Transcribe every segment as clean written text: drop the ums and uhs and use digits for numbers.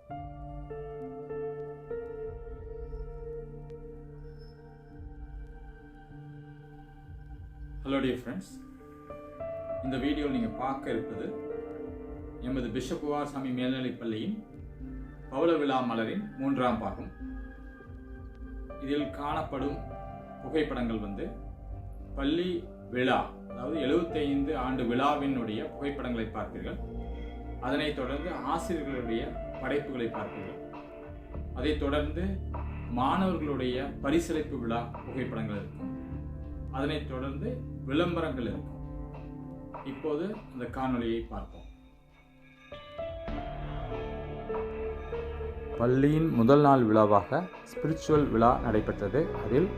Hello dear friends, இந்த வீடியோவில் நீங்கள் பார்க்க இருப்பது எமது பிஷப் குமாரசாமி மேல்நிலைப் பள்ளியின் பவள விழா மலரின் 3ஆம் பாகம். இதில் காணப்படும் புகைப்படங்கள் பள்ளி விழா, அதாவது 75 ஆண்டு விழாவினுடைய புகைப்படங்களை பார்ப்பீர்கள். அதனைத் தொடர்ந்து ஆசிரியர்களுடைய படைப்புகளை பார்ப்பீர்கள். அதைத் தொடர்ந்து மாணவர்களுடைய பரிசளிப்பு விழா புகைப்படங்கள் இருக்கும். அதனைத் தொடர்ந்து விளம்பரங்கள் இருக்கும். இப்போது அந்த காணொளியை பார்ப்போம். பள்ளியின் முதல் நாள் விழாவாக ஸ்பிரிச்சுவல் விழா நடைபெற்றது. அதில்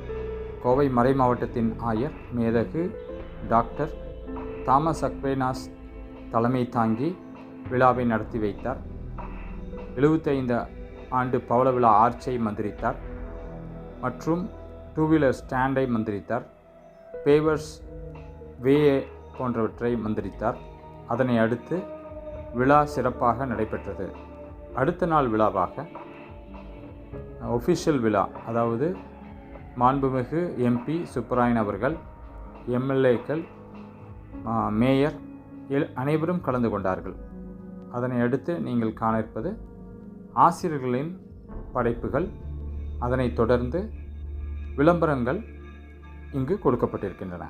கோவை மறை மாவட்டத்தின் ஆயர் மேதகு டாக்டர் தாமஸ் அக்வேனாஸ் தலைமை தாங்கி விழாவை நடத்தி வைத்தார். 75 ஆண்டு பவள விழா ஆர்ச்சை மந்திரித்தார் மற்றும் 2 வீலர் ஸ்டாண்டை மந்திரித்தார். பேவர்ஸ் வே போன்றவற்றை மந்திரித்தார். அதனை அடுத்து விழா சிறப்பாக நடைபெற்றது. அடுத்த நாள் விழாவாக ஒஃபிஷியல் விழா, அதாவது மாண்புமிகு எம்பி சுப்பராயன் அவர்கள், எம்எல்ஏக்கள், மேயர் அனைவரும் கலந்து கொண்டார்கள். அதனை அடுத்து நீங்கள் காண இருப்பது ஆசிரியர்களின் படைப்புகள். அதனைத் தொடர்ந்து விளம்பரங்கள் இங்கு கொடுக்கப்பட்டிருக்கின்றன.